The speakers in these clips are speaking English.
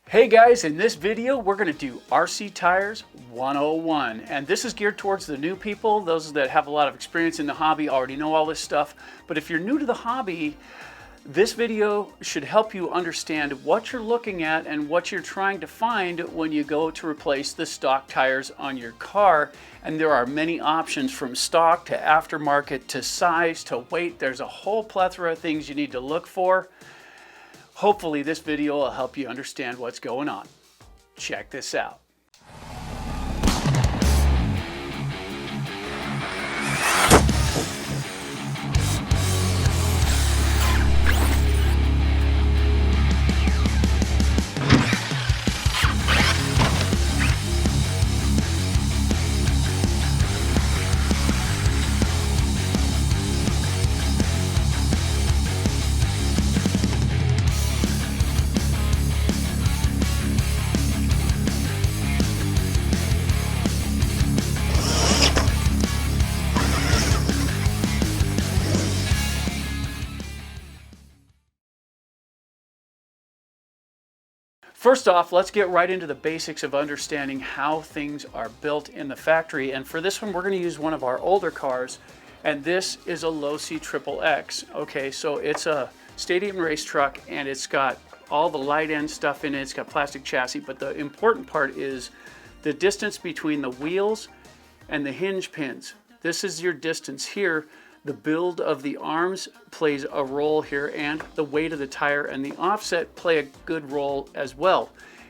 Hey guys, in this video we're going to do RC Tires 101, and this is geared towards the new people. Those that have a lot of experience in the hobby already know all this stuff, but if you're new to the hobby, this video should help you understand what you're looking at and what you're trying to find when you go to replace the stock tires on your car. And there are many options, from stock to aftermarket to size to weight. There's a whole plethora of things you need to look for. Hopefully this video will help you understand what's going on. Check this out. First off, let's get right into the basics of understanding how things are built in the factory. And for this one, we're going to use one of our older cars, and this is a Losi XXX. Okay, so it's a stadium race truck, and it's got all the light end stuff in it. It's got plastic chassis, but the important part is the distance between the wheels and the hinge pins. This is your distance here. The build of the arms plays a role here, and the weight of the tire and the offset play a good role as well.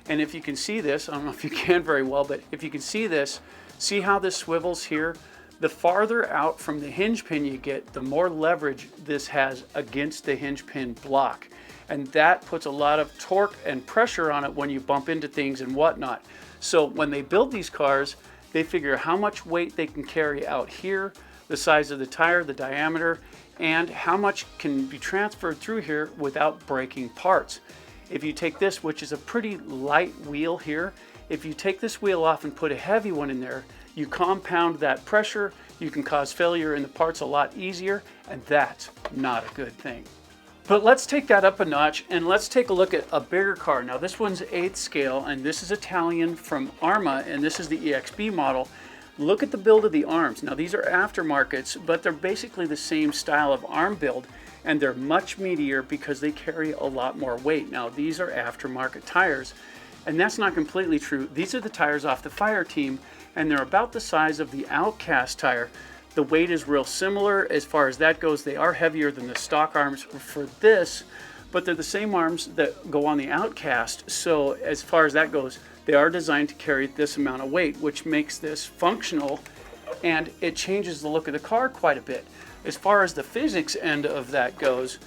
And if you can see this, I don't know if you can very well, but if you can see this, see how this swivels here? The farther out from the hinge pin you get, the more leverage this has against the hinge pin block. And that puts a lot of torque and pressure on it when you bump into things and whatnot. So when they build these cars, they figure how much weight they can carry out here, the size of the tire, the diameter, and how much can be transferred through here without breaking parts. If you take this, which is a pretty light wheel here, if you take this wheel off and put a heavy one in there, you compound that pressure, you can cause failure in the parts a lot easier, and that's not a good thing. But let's take that up a notch and let's take a look at a bigger car. Now this one's 8th scale, and this is Italian from Arma, and this is the EXB model. Look at the build of the arms. Now these are aftermarkets, but they're basically the same style of arm build, and they're much meatier because they carry a lot more weight. Now these are aftermarket tires, and that's not completely true. These are the tires off the Fire Team, and they're about the size of the Outcast tire. The weight is real similar as far as that goes. They are heavier than the stock arms for this, but they're the same arms that go on the Outcast. So as far as that goes, they are designed to carry this amount of weight, which makes this functional, and it changes the look of the car quite a bit. As far as the physics end of that goes,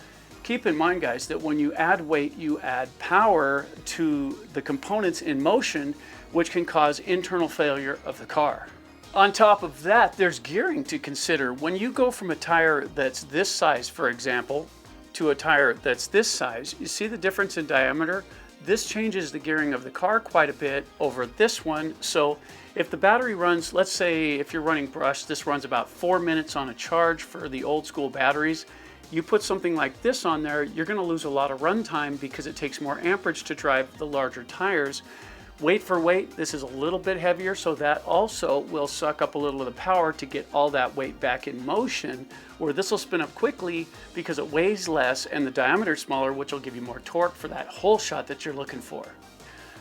keep in mind, guys, that when you add weight, you add power to the components in motion, which can cause internal failure of the car. On top of that, there's gearing to consider. When you go from a tire that's this size, for example, to a tire that's this size, you see the difference in diameter? This changes the gearing of the car quite a bit over this one. So if the battery runs, let's say if you're running brush, this runs about 4 minutes on a charge for the old school batteries. You put something like this on there, you're going to lose a lot of run time because it takes more amperage to drive the larger tires. Weight for weight, this is a little bit heavier, so that also will suck up a little of the power to get all that weight back in motion, where this will spin up quickly because it weighs less and the diameter is smaller, which will give you more torque for that hole shot that you're looking for.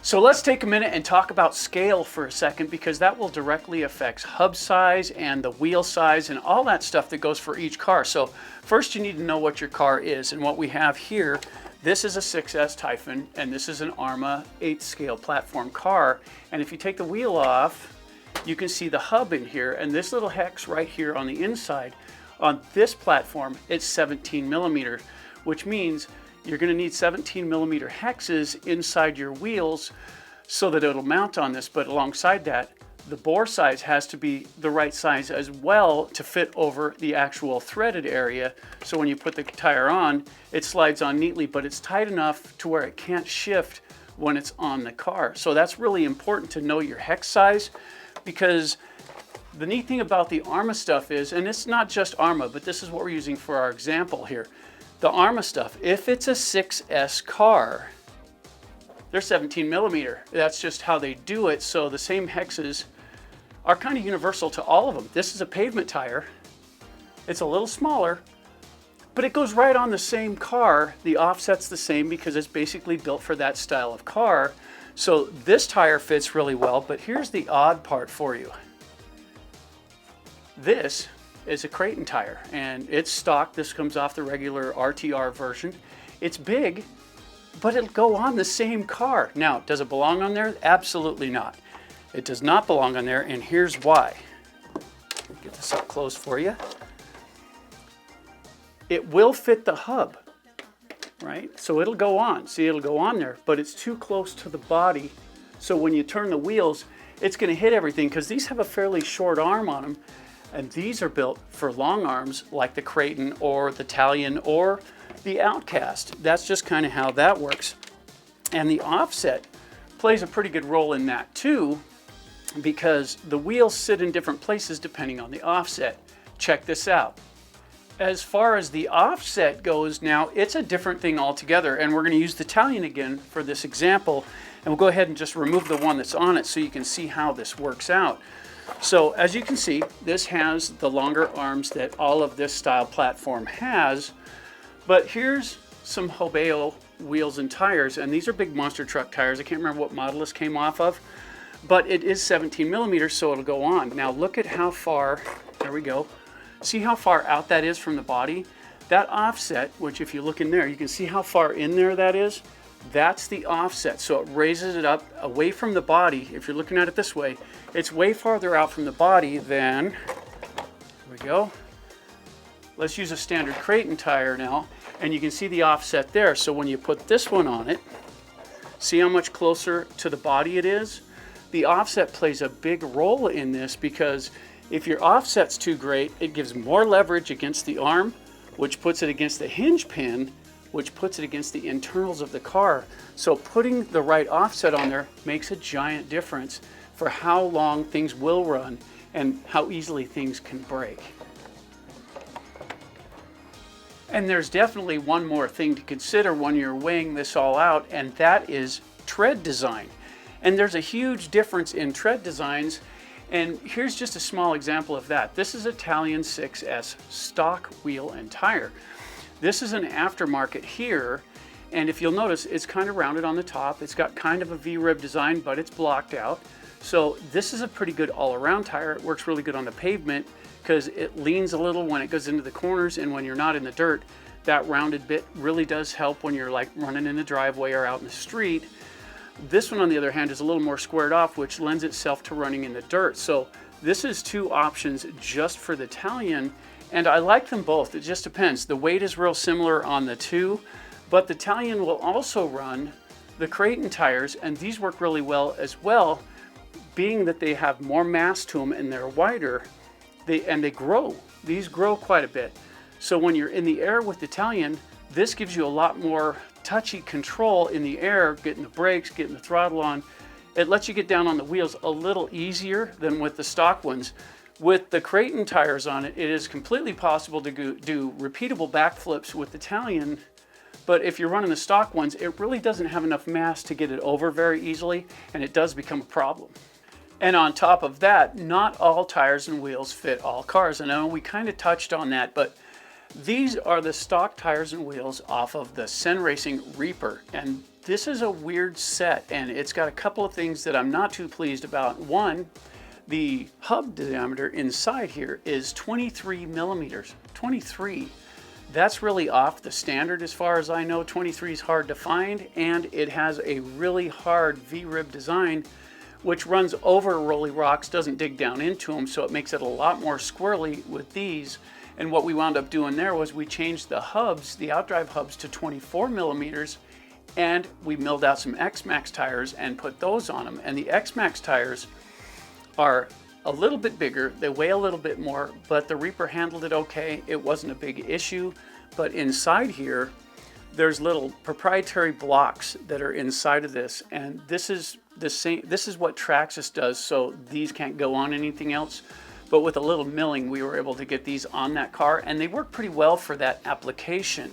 So let's take a minute and talk about scale for a second, because that will directly affect hub size and the wheel size and all that stuff that goes for each car. So first you need to know what your car is, and what we have here, this is a 6S Typhon, and this is an Arma 8th scale platform car. And if you take the wheel off, you can see the hub in here, and this little hex right here on the inside. On this platform, it's 17 millimeter, which means you're going to need 17 millimeter hexes inside your wheels so that it'll mount on this. But alongside that, the bore size has to be the right size as well to fit over the actual threaded area. So when you put the tire on, it slides on neatly, but it's tight enough to where it can't shift when it's on the car. So that's really important to know your hex size, because the neat thing about the Arma stuff is, and it's not just Arma, but this is what we're using for our example here. The Arma stuff, if it's a 6S car, they're 17 millimeter. That's just how they do it. So the same hexes are kind of universal to all of them. This is a pavement tire. It's a little smaller, but it goes right on the same car. The offset's the same because it's basically built for that style of car. So this tire fits really well, but here's the odd part for you. This is a Creighton tire, and it's stock. This comes off the regular RTR version. It's big, but it'll go on the same car. Now, does it belong on there? Absolutely not. It does not belong on there, and here's why. Get this up close for you. It will fit the hub, right? So it'll go on. See, it'll go on there, but it's too close to the body. So when you turn the wheels, it's going to hit everything because these have a fairly short arm on them. And these are built for long arms like the Creighton or the Italian or the Outcast. That's just kind of how that works. And the offset plays a pretty good role in that too, because the wheels sit in different places depending on the offset. Check this out. As far as the offset goes now, it's a different thing altogether. And we're going to use the Italian again for this example. And we'll go ahead and just remove the one that's on it so you can see how this works out. So as you can see, this has the longer arms that all of this style platform has, but here's some Hobeo wheels and tires, and these are big monster truck tires. I can't remember what model this came off of, but it is 17 millimeters, so it'll go on. Now look at how far, there we go. See how far out that is from the body? That offset, which if you look in there, you can see how far in there that is. That's the offset, so it raises it up away from the body. If you're looking at it this way, it's way farther out from the body than, here we go. Let's use a standard Creighton tire now, and you can see the offset there. So when you put this one on it, see how much closer to the body it is? The offset plays a big role in this because if your offset's too great, it gives more leverage against the arm, which puts it against the hinge pin, which puts it against the internals of the car. So putting the right offset on there makes a giant difference for how long things will run and how easily things can break. And there's definitely one more thing to consider when you're weighing this all out, and that is tread design. And there's a huge difference in tread designs, and here's just a small example of that. This is Italian 6S stock wheel and tire. This is an aftermarket here, and if you'll notice, it's kind of rounded on the top. It's got kind of a V-rib design, but it's blocked out. So this is a pretty good all-around tire. It works really good on the pavement because it leans a little when it goes into the corners, and when you're not in the dirt, that rounded bit really does help when you're like running in the driveway or out in the street. This one, on the other hand, is a little more squared off, which lends itself to running in the dirt. So this is two options just for the Italian. And I like them both. It just depends. The weight is real similar on the two, but the Italian will also run the Creighton tires, and these work really well as well, being that they have more mass to them and they're wider, and they grow. These grow quite a bit. So when you're in the air with the Italian, this gives you a lot more touchy control in the air, getting the brakes, getting the throttle on. It lets you get down on the wheels a little easier than with the stock ones. With the Creighton tires on it, it is completely possible to do repeatable backflips with the Italian, but if you're running the stock ones, it really doesn't have enough mass to get it over very easily, and it does become a problem. And on top of that, not all tires and wheels fit all cars. And I know we kind of touched on that, but these are the stock tires and wheels off of the Sen Racing Reaper. And this is a weird set, and it's got a couple of things that I'm not too pleased about. One, the hub diameter inside here is 23 millimeters. 23. That's really off the standard as far as I know. 23 is hard to find, and it has a really hard V-rib design, which runs over rolly rocks, doesn't dig down into them, so it makes it a lot more squirrely with these. And what we wound up doing there was we changed the hubs, the outdrive hubs, to 24 millimeters, and we milled out some X-Max tires and put those on them. And the X-Max tires are a little bit bigger, they weigh a little bit more, but the Reaper handled it okay. It wasn't a big issue. But inside here, there's little proprietary blocks that are inside of this, and this is the same. This is what Traxxas does, so these can't go on anything else. But with a little milling, we were able to get these on that car, and they work pretty well for that application.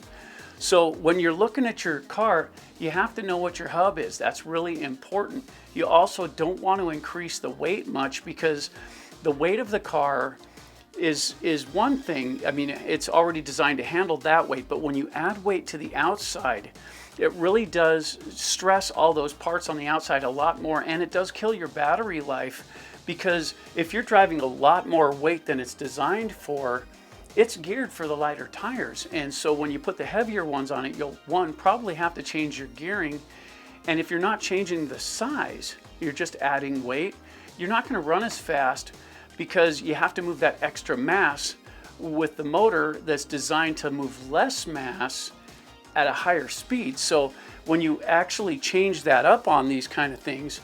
So when you're looking at your car, you have to know what your hub is. That's really important. You also don't want to increase the weight much, because the weight of the car is one thing. I mean, it's already designed to handle that weight, but when you add weight to the outside, it really does stress all those parts on the outside a lot more, and it does kill your battery life, because if you're driving a lot more weight than it's designed for, it's geared for the lighter tires. And so when you put the heavier ones on it, you'll probably have to change your gearing. And if you're not changing the size, you're just adding weight, you're not going to run as fast, because you have to move that extra mass with the motor that's designed to move less mass at a higher speed. So when you actually change that up on these kind of things,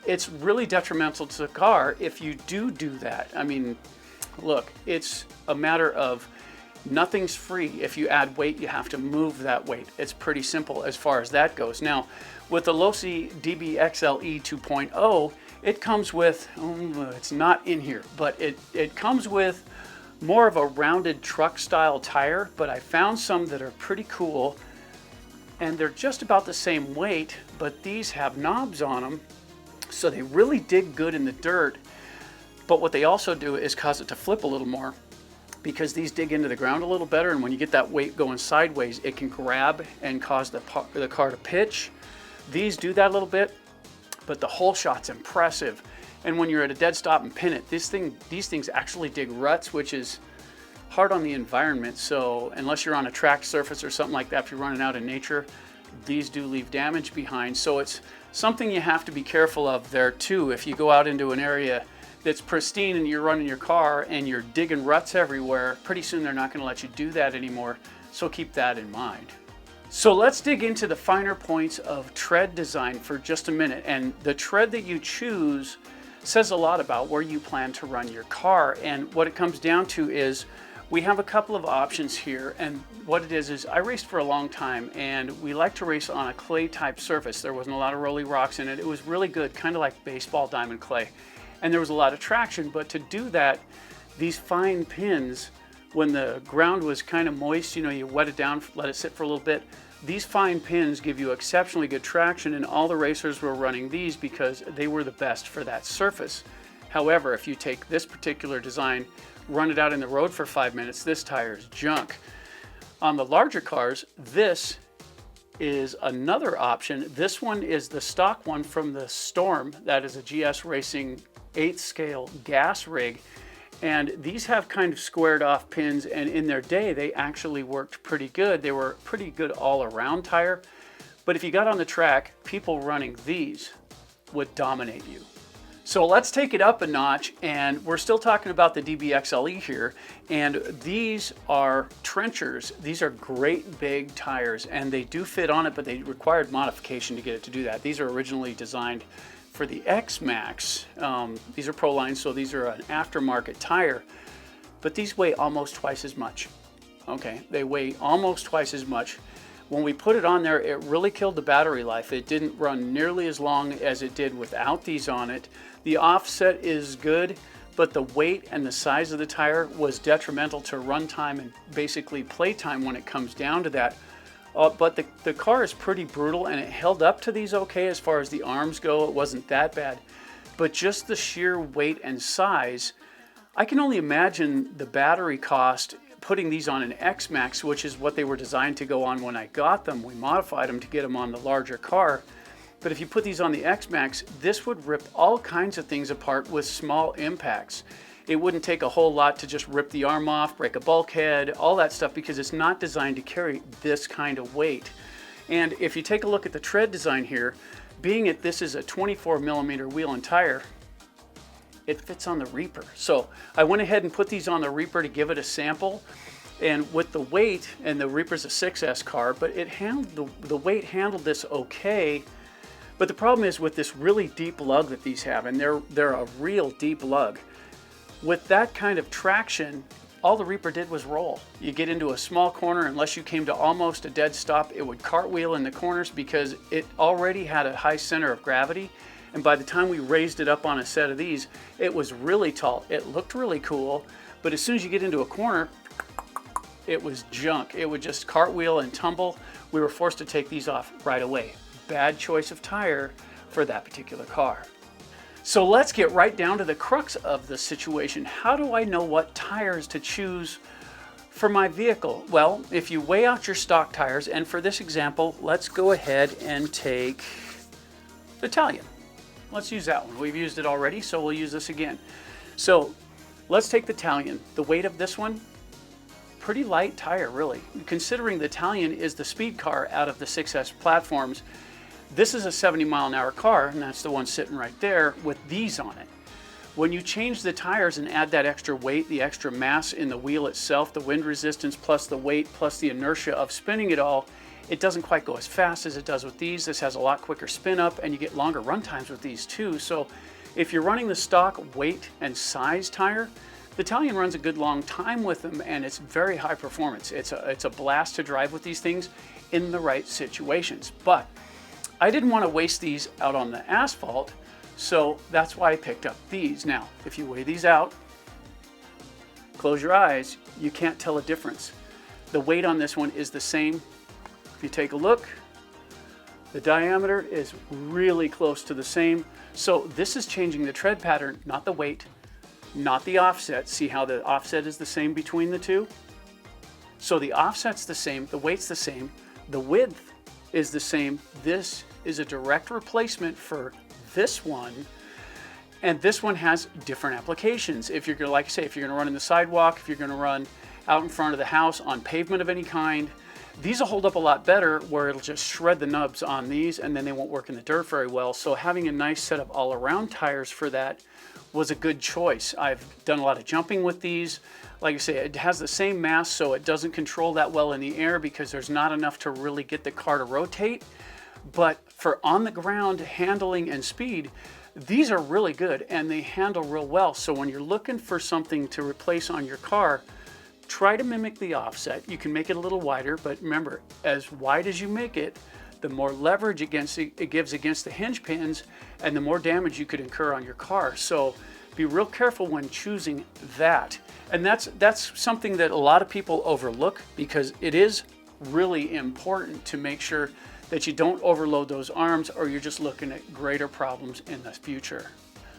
it's really detrimental to the car if you do that. I mean, look, it's a matter of nothing's free. If you add weight, you have to move that weight. It's pretty simple as far as that goes. Now, with the Losi DBXLE 2.0, it comes with, it's not in here, but it comes with more of a rounded truck style tire, but I found some that are pretty cool, and they're just about the same weight, but these have knobs on them, so they really dig good in the dirt. But what they also do is cause it to flip a little more, because these dig into the ground a little better, and when you get that weight going sideways, it can grab and cause the car to pitch. These do that a little bit, but the whole shot's impressive. And when you're at a dead stop and pin it, these things actually dig ruts, which is hard on the environment. So unless you're on a track surface or something like that, if you're running out in nature, these do leave damage behind. So it's something you have to be careful of there too. If you go out into an area that's pristine and you're running your car and you're digging ruts everywhere, pretty soon they're not going to let you do that anymore. So keep that in mind. So let's dig into the finer points of tread design for just a minute. And the tread that you choose says a lot about where you plan to run your car. And what it comes down to is we have a couple of options here. And what it is I raced for a long time, and we like to race on a clay type surface. There wasn't a lot of rolly rocks in it. It was really good, kind of like baseball diamond clay. And there was a lot of traction, but to do that, these fine pins, when the ground was kind of moist, you wet it down, let it sit for a little bit, these fine pins give you exceptionally good traction, and all the racers were running these because they were the best for that surface. However, if you take this particular design, run it out in the road for 5 minutes, this tire is junk. On the larger cars, this is another option. This one is the stock one from the Storm. That is a GS Racing 8th scale gas rig. And these have kind of squared off pins, and in their day, they actually worked pretty good. They were pretty good all around tire. But if you got on the track, people running these would dominate you. So let's take it up a notch, and we're still talking about the DBXLE here. And these are trenchers. These are great big tires, and they do fit on it, but they required modification to get it to do that. These are originally designed for the X-Max. These are Proline, so these are an aftermarket tire, but these weigh almost twice as much. Okay, they weigh almost twice as much. When we put it on there, it really killed the battery life. It didn't run nearly as long as it did without these on it. The offset is good, but the weight and the size of the tire was detrimental to runtime and basically playtime when it comes down to that. But the car is pretty brutal, and it held up to these okay as far as the arms go. It wasn't that bad. But just the sheer weight and size, I can only imagine the battery cost putting these on an X-Max, which is what they were designed to go on when I got them. We modified them to get them on the larger car. But if you put these on the X-Max, this would rip all kinds of things apart with small impacts. It wouldn't take a whole lot to just rip the arm off, break a bulkhead, all that stuff, because it's not designed to carry this kind of weight. And if you take a look at the tread design here, being that this is a 24 millimeter wheel and tire, it fits on the Reaper. So I went ahead and put these on the Reaper to give it a sample. And with the weight, and the Reaper's a 6S car, but it handled the weight handled this okay. But the problem is with this really deep lug that these have, and they're a real deep lug. With that kind of traction, all the Reaper did was roll. You get into a small corner, unless you came to almost a dead stop, it would cartwheel in the corners because it already had a high center of gravity. And by the time we raised it up on a set of these, it was really tall. It looked really cool, but as soon as you get into a corner, it was junk. It would just cartwheel and tumble. We were forced to take these off right away. Bad choice of tire for that particular car. So let's get right down to the crux of the situation. How do I know what tires to choose for my vehicle? Well, if you weigh out your stock tires, and for this example, let's go ahead and take the Italian. Let's use that one. We've used it already, so we'll use this again. So let's take the Italian. The weight of this one, pretty light tire, really. Considering the Italian is the speed car out of the 6S platforms, this is a 70-mile-an-hour car, and that's the one sitting right there with these on it. When you change the tires and add that extra weight, the extra mass in the wheel itself, the wind resistance plus the weight plus the inertia of spinning it all, it doesn't quite go as fast as it does with these. This has a lot quicker spin up, and you get longer run times with these too. So if you're running the stock weight and size tire, the Italian runs a good long time with them, and it's very high performance. It's a blast to drive with these things in the right situations. But I didn't want to waste these out on the asphalt, so that's why I picked up these. Now, if you weigh these out, close your eyes, you can't tell a difference. The weight on this one is the same. If you take a look, the diameter is really close to the same. So this is changing the tread pattern, not the weight, not the offset. See how the offset is the same between the two? So the offset's the same, the weight's the same, the width is the same. This is a direct replacement for this one, and this one has different applications. If you're gonna, like I say, if you're gonna run in the sidewalk, if you're gonna run out in front of the house on pavement of any kind, these will hold up a lot better, where it'll just shred the nubs on these and then they won't work in the dirt very well. So having a nice set of all-around tires for that was a good choice. I've done a lot of jumping with these. Like I say, it has the same mass, so it doesn't control that well in the air because there's not enough to really get the car to rotate. But for on the ground handling and speed, these are really good and they handle real well. So when you're looking for something to replace on your car, try to mimic the offset. You can make it a little wider, but remember, as wide as you make it, the more leverage it gives against the hinge pins, and the more damage you could incur on your car. So be real careful when choosing that. And that's something that a lot of people overlook, because it is really important to make sure that you don't overload those arms, or you're just looking at greater problems in the future.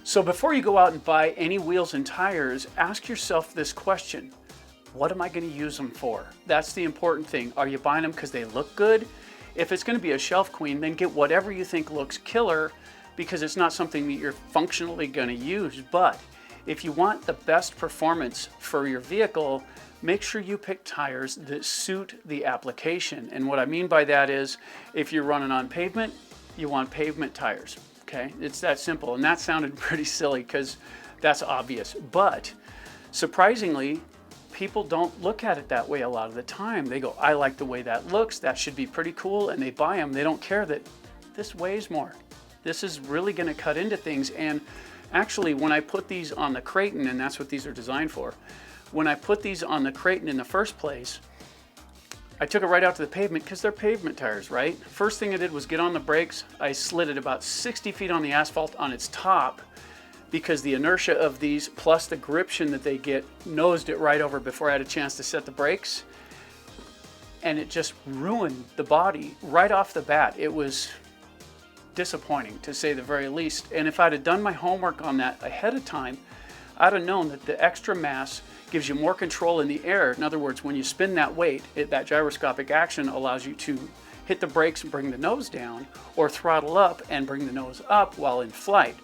So before you go out and buy any wheels and tires, ask yourself this question: what am I going to use them for? That's the important thing. Are you buying them because they look good? If it's going to be a shelf queen, then get whatever you think looks killer, because it's not something that you're functionally going to use. But if you want the best performance for your vehicle, make sure you pick tires that suit the application. And what I mean by that is, if you're running on pavement, you want pavement tires, okay? It's that simple. And that sounded pretty silly because that's obvious. But surprisingly, people don't look at it that way a lot of the time. They go, I like the way that looks, that should be pretty cool, and they buy them. They don't care that this weighs more. This is really going to cut into things. And actually, when I put these on the Creighton, and that's what these are designed for, when I put these on the Creighton in the first place, I took it right out to the pavement because they're pavement tires, right? First thing I did was get on the brakes. I slid it about 60 feet on the asphalt on its top, because the inertia of these plus the gription that they get nosed it right over before I had a chance to set the brakes. And it just ruined the body right off the bat. It was disappointing, to say the very least. And if I'd have done my homework on that ahead of time, I'd have known that the extra mass gives you more control in the air. In other words, when you spin that weight, that gyroscopic action allows you to hit the brakes and bring the nose down, or throttle up and bring the nose up while in flight.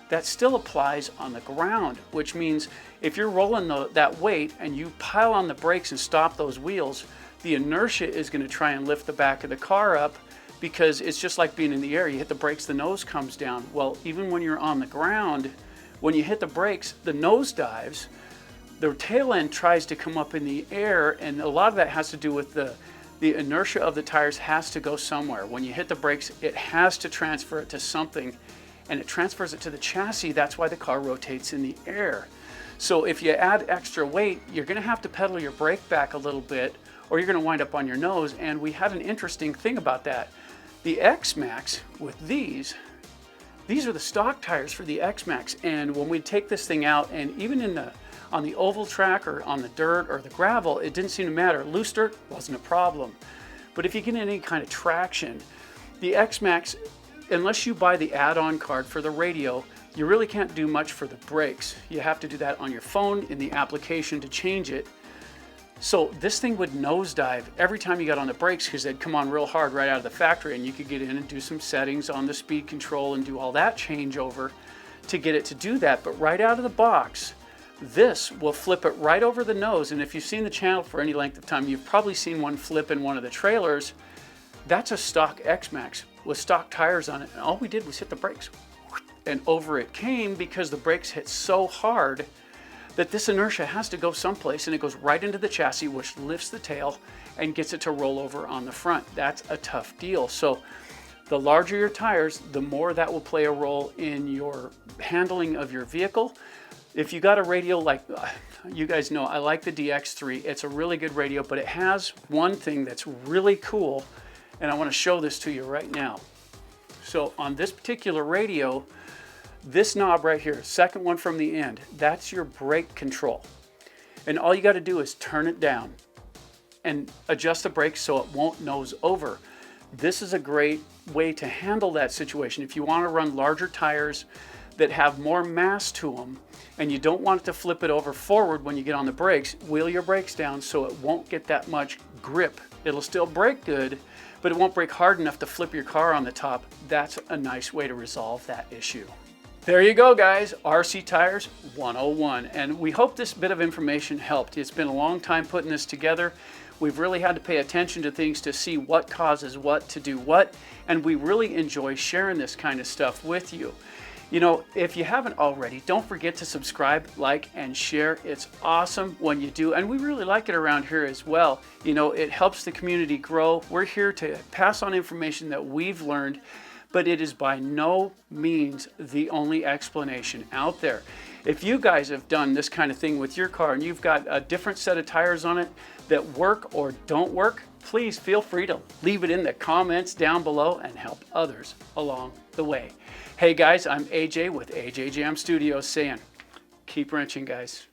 That still applies on the ground, which means if you're rolling that weight and you pile on the brakes and stop those wheels, the inertia is going to try and lift the back of the car up, because it's just like being in the air. You hit the brakes, the nose comes down. Well, even when you're on the ground, when you hit the brakes, the nose dives, the tail end tries to come up in the air, and a lot of that has to do with the inertia of the tires has to go somewhere. When you hit the brakes, it has to transfer it to something, and it transfers it to the chassis. That's why the car rotates in the air. So if you add extra weight, you're going to have to pedal your brake back a little bit, or you're going to wind up on your nose. And we had an interesting thing about that. The X-Max with these are the stock tires for the X-Max. And when we take this thing out, and even in the On the oval track or on the dirt or the gravel, it didn't seem to matter. Loose dirt wasn't a problem. But if you get any kind of traction, the X-Max, unless you buy the add-on card for the radio, you really can't do much for the brakes. You have to do that on your phone in the application to change it. So this thing would nosedive every time you got on the brakes because they'd come on real hard right out of the factory, and you could get in and do some settings on the speed control and do all that changeover to get it to do that. But right out of the box, this will flip it right over the nose. And if you've seen the channel for any length of time, you've probably seen one flip in one of the trailers. That's a stock X-Max with stock tires on it. And all we did was hit the brakes. And over it came because the brakes hit so hard that this inertia has to go someplace, and it goes right into the chassis, which lifts the tail and gets it to roll over on the front. That's a tough deal. So the larger your tires, the more that will play a role in your handling of your vehicle. If you got a radio like, you guys know, I like the DX3. It's a really good radio, but it has one thing that's really cool, and I want to show this to you right now. So on this particular radio, this knob right here, second one from the end, that's your brake control. And all you got to do is turn it down and adjust the brakes so it won't nose over. This is a great way to handle that situation. If you want to run larger tires that have more mass to them and you don't want it to flip it over forward when you get on the brakes, wheel your brakes down so it won't get that much grip. It'll still brake good, but it won't brake hard enough to flip your car on the top. That's a nice way to resolve that issue. There you go, guys, RC Tires 101, and we hope this bit of information helped. It's been a long time putting this together. We've really had to pay attention to things to see what causes what to do what, and we really enjoy sharing this kind of stuff with you. You know, if you haven't already, don't forget to subscribe, like, and share. It's awesome when you do, and we really like it around here as well. You know, it helps the community grow. We're here to pass on information that we've learned, but it is by no means the only explanation out there. If you guys have done this kind of thing with your car and you've got a different set of tires on it that work or don't work, please feel free to leave it in the comments down below and help others along the way. Hey guys, I'm AJ with AJ Jam Studios saying, keep wrenching, guys.